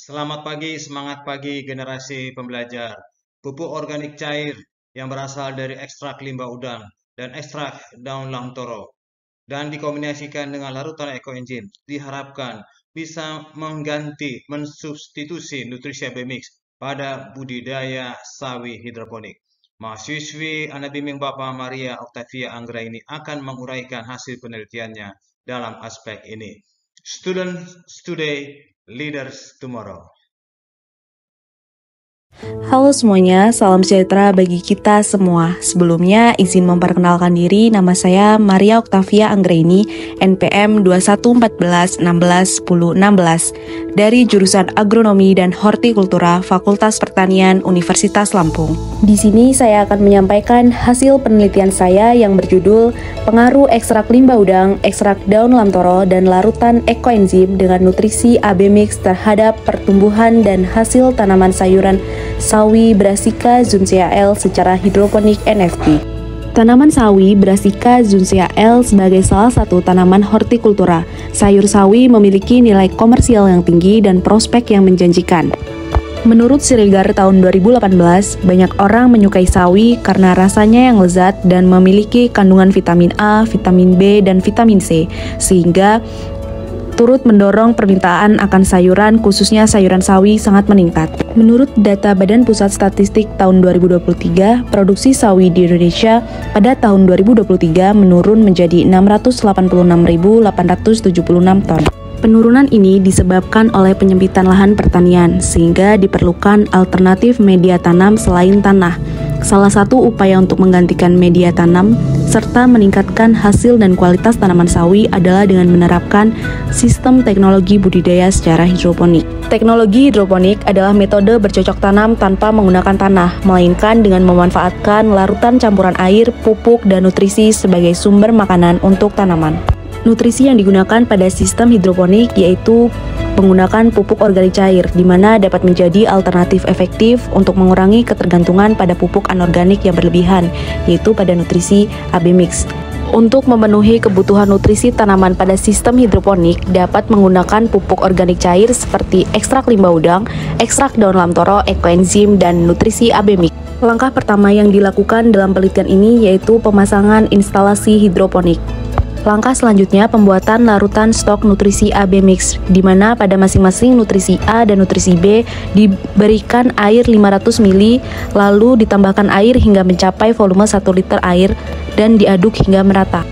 Selamat pagi, semangat pagi generasi pembelajar. Pupuk organik cair yang berasal dari ekstrak limbah udang dan ekstrak daun lamtoro dan dikombinasikan dengan larutan ekoenzim diharapkan bisa mensubstitusi nutrisi Abemix pada budidaya sawi hidroponik. Mahasiswi anak bimbing Bapak Maria Octavia Anggraini akan menguraikan hasil penelitiannya dalam aspek ini. Students today, leaders tomorrow. Halo semuanya, salam sejahtera bagi kita semua. Sebelumnya, izin memperkenalkan diri, nama saya Maria Octavia Anggraini, NPM 2114161016, dari jurusan Agronomi dan Hortikultura Fakultas Pertanian Universitas Lampung. Di sini saya akan menyampaikan hasil penelitian saya yang berjudul Pengaruh ekstrak limbah udang, ekstrak daun lamtoro, dan larutan ekoenzim dengan nutrisi Abemix terhadap pertumbuhan dan hasil tanaman sayuran sawi Brassica zunzea L secara hidroponik NFT. Tanaman sawi Brassica zunzea L sebagai salah satu tanaman hortikultura. Sayur sawi memiliki nilai komersial yang tinggi dan prospek yang menjanjikan. Menurut Siregar tahun 2018, banyak orang menyukai sawi karena rasanya yang lezat dan memiliki kandungan vitamin A, vitamin B, dan vitamin C, sehingga turut mendorong permintaan akan sayuran, khususnya sayuran sawi, sangat meningkat. Menurut data Badan Pusat Statistik tahun 2023, produksi sawi di Indonesia pada tahun 2023 menurun menjadi 686.876 ton. Penurunan ini disebabkan oleh penyempitan lahan pertanian, sehingga diperlukan alternatif media tanam selain tanah. Salah satu upaya untuk menggantikan media tanam serta meningkatkan hasil dan kualitas tanaman sawi adalah dengan menerapkan sistem teknologi budidaya secara hidroponik. Teknologi hidroponik adalah metode bercocok tanam tanpa menggunakan tanah, melainkan dengan memanfaatkan larutan campuran air, pupuk, dan nutrisi sebagai sumber makanan untuk tanaman. Nutrisi yang digunakan pada sistem hidroponik yaitu menggunakan pupuk organik cair, di mana dapat menjadi alternatif efektif untuk mengurangi ketergantungan pada pupuk anorganik yang berlebihan, yaitu pada nutrisi Abemix. Untuk memenuhi kebutuhan nutrisi tanaman pada sistem hidroponik, dapat menggunakan pupuk organik cair seperti ekstrak limbah udang, ekstrak daun lamtoro, ekoenzim, dan nutrisi Abemix. Langkah pertama yang dilakukan dalam penelitian ini yaitu pemasangan instalasi hidroponik. Langkah selanjutnya pembuatan larutan stok nutrisi Abemix, di mana pada masing-masing nutrisi A dan nutrisi B diberikan air 500 ml, lalu ditambahkan air hingga mencapai volume 1 liter air dan diaduk hingga merata.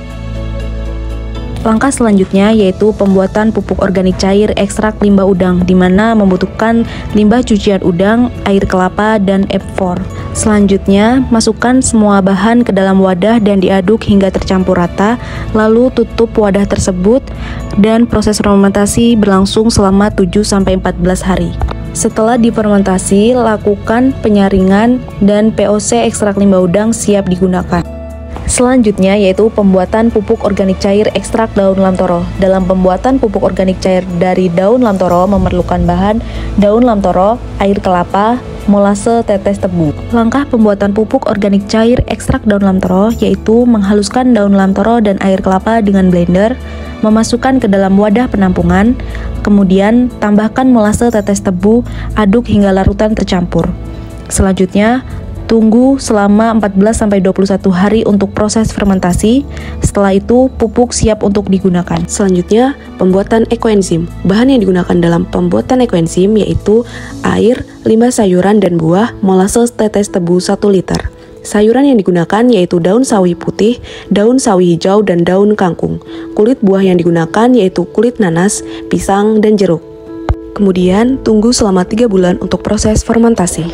Langkah selanjutnya yaitu pembuatan pupuk organik cair ekstrak limbah udang, di mana membutuhkan limbah cucian udang, air kelapa, dan E4. Selanjutnya, masukkan semua bahan ke dalam wadah dan diaduk hingga tercampur rata, lalu tutup wadah tersebut dan proses fermentasi berlangsung selama 7-14 hari. Setelah difermentasi, lakukan penyaringan dan POC ekstrak limbah udang siap digunakan. Selanjutnya yaitu pembuatan pupuk organik cair ekstrak daun lamtoro. Dalam pembuatan pupuk organik cair dari daun lamtoro memerlukan bahan daun lamtoro, air kelapa, molase tetes tebu. Langkah pembuatan pupuk organik cair ekstrak daun lamtoro yaitu menghaluskan daun lamtoro dan air kelapa dengan blender, memasukkan ke dalam wadah penampungan, kemudian tambahkan molase tetes tebu, aduk hingga larutan tercampur. Selanjutnya, tunggu selama 14-21 hari untuk proses fermentasi. Setelah itu, pupuk siap untuk digunakan. Selanjutnya, pembuatan ekoenzim. Bahan yang digunakan dalam pembuatan ekoenzim yaitu air, limbah sayuran dan buah, molase tetes tebu 1 liter. Sayuran yang digunakan yaitu daun sawi putih, daun sawi hijau, dan daun kangkung. Kulit buah yang digunakan yaitu kulit nanas, pisang, dan jeruk. Kemudian, tunggu selama 3 bulan untuk proses fermentasi.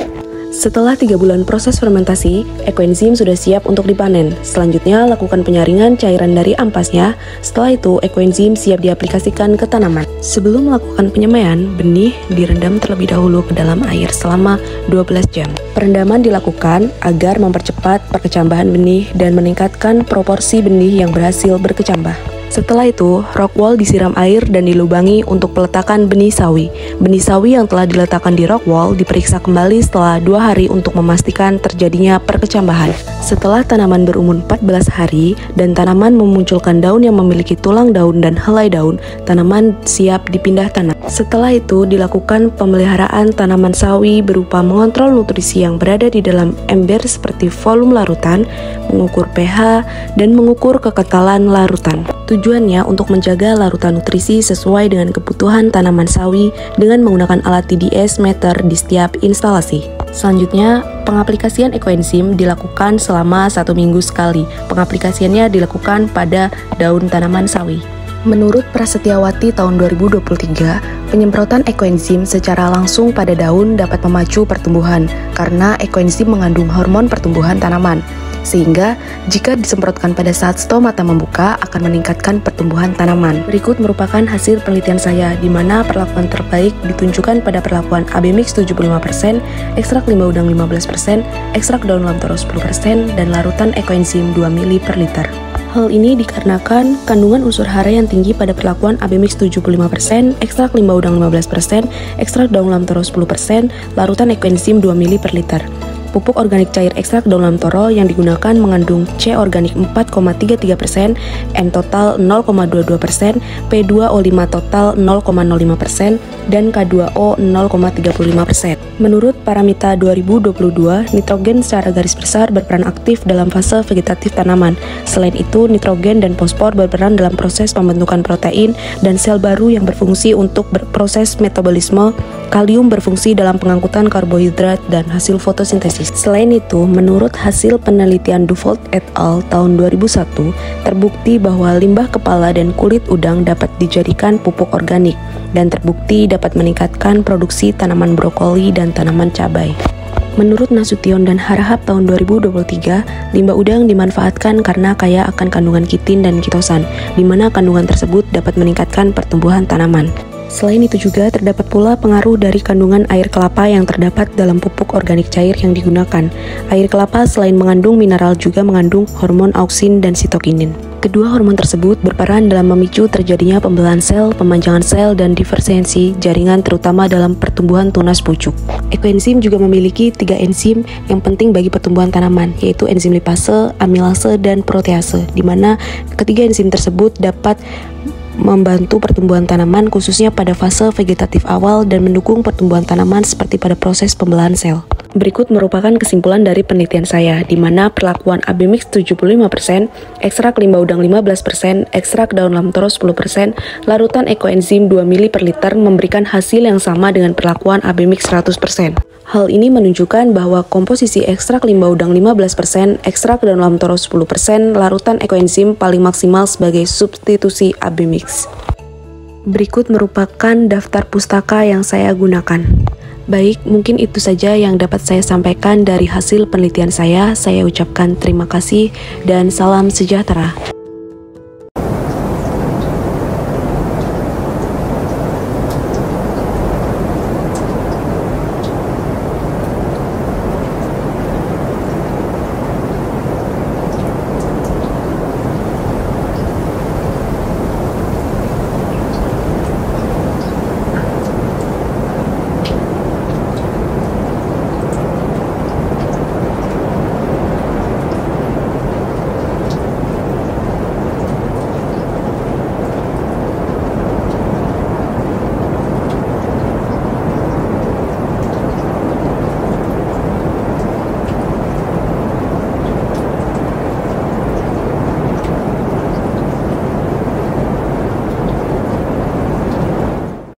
Setelah 3 bulan proses fermentasi, ekoenzim sudah siap untuk dipanen. Selanjutnya, lakukan penyaringan cairan dari ampasnya. Setelah itu, ekoenzim siap diaplikasikan ke tanaman. Sebelum melakukan penyemaian, benih direndam terlebih dahulu ke dalam air selama 12 jam. Perendaman dilakukan agar mempercepat perkecambahan benih dan meningkatkan proporsi benih yang berhasil berkecambah. Setelah itu, rock wall disiram air dan dilubangi untuk peletakan benih sawi. Benih sawi yang telah diletakkan di rock wall diperiksa kembali setelah 2 hari untuk memastikan terjadinya perkecambahan. Setelah tanaman berumur 14 hari dan tanaman memunculkan daun yang memiliki tulang daun dan helai daun, tanaman siap dipindah tanam. Setelah itu, dilakukan pemeliharaan tanaman sawi berupa mengontrol nutrisi yang berada di dalam ember seperti volume larutan, mengukur pH, dan mengukur kekentalan larutan. Tujuannya untuk menjaga larutan nutrisi sesuai dengan kebutuhan tanaman sawi dengan menggunakan alat TDS meter di setiap instalasi. Selanjutnya, pengaplikasian ekoenzim dilakukan selama 1 minggu sekali. Pengaplikasiannya dilakukan pada daun tanaman sawi. Menurut Prasetyawati tahun 2023, penyemprotan ekoenzim secara langsung pada daun dapat memacu pertumbuhan karena ekoenzim mengandung hormon pertumbuhan tanaman. Sehingga jika disemprotkan pada saat stomata membuka akan meningkatkan pertumbuhan tanaman. Berikut merupakan hasil penelitian saya di mana perlakuan terbaik ditunjukkan pada perlakuan AB mix 75%, ekstrak limbah udang 15%, ekstrak daun lam toro 10%, dan larutan ekoenzim 2 ml per liter. Hal ini dikarenakan kandungan unsur hara yang tinggi pada perlakuan AB mix 75%, ekstrak limbah udang 15%, ekstrak daun lam toro 10%, larutan ekoenzim 2 ml per liter. Pupuk organik cair ekstrak daun lam toro yang digunakan mengandung C organik 4,33%, N total 0,22%, P2O5 total 0,05%, dan K2O 0,35%. Menurut Paramita 2022, nitrogen secara garis besar berperan aktif dalam fase vegetatif tanaman. Selain itu, nitrogen dan fosfor berperan dalam proses pembentukan protein dan sel baru yang berfungsi untuk berproses metabolisme. Kalium berfungsi dalam pengangkutan karbohidrat dan hasil fotosintesis. Selain itu, menurut hasil penelitian Dufault et al. Tahun 2001, terbukti bahwa limbah kepala dan kulit udang dapat dijadikan pupuk organik dan terbukti dapat meningkatkan produksi tanaman brokoli dan tanaman cabai. Menurut Nasution dan Harahap tahun 2023, limbah udang dimanfaatkan karena kaya akan kandungan kitin dan kitosan, di mana kandungan tersebut dapat meningkatkan pertumbuhan tanaman. Selain itu juga terdapat pula pengaruh dari kandungan air kelapa yang terdapat dalam pupuk organik cair yang digunakan. Air kelapa selain mengandung mineral juga mengandung hormon auksin dan sitokinin. Kedua hormon tersebut berperan dalam memicu terjadinya pembelahan sel, pemanjangan sel, dan diferensiasi jaringan terutama dalam pertumbuhan tunas pucuk. Ekoenzim juga memiliki 3 enzim yang penting bagi pertumbuhan tanaman, yaitu enzim lipase, amilase, dan protease, di mana ketiga enzim tersebut dapat membantu pertumbuhan tanaman khususnya pada fase vegetatif awal dan mendukung pertumbuhan tanaman seperti pada proses pembelahan sel. Berikut merupakan kesimpulan dari penelitian saya, di mana perlakuan AB mix 75%, ekstrak limbah udang 15%, ekstrak daun lam toro 10%, larutan ekoenzim 2 ml per liter memberikan hasil yang sama dengan perlakuan AB mix 100%. Hal ini menunjukkan bahwa komposisi ekstrak limbah udang 15%, ekstrak daun lam toro 10%, larutan ekoenzim paling maksimal sebagai substitusi AB mix. Berikut merupakan daftar pustaka yang saya gunakan. Baik, mungkin itu saja yang dapat saya sampaikan dari hasil penelitian saya. Saya ucapkan terima kasih dan salam sejahtera.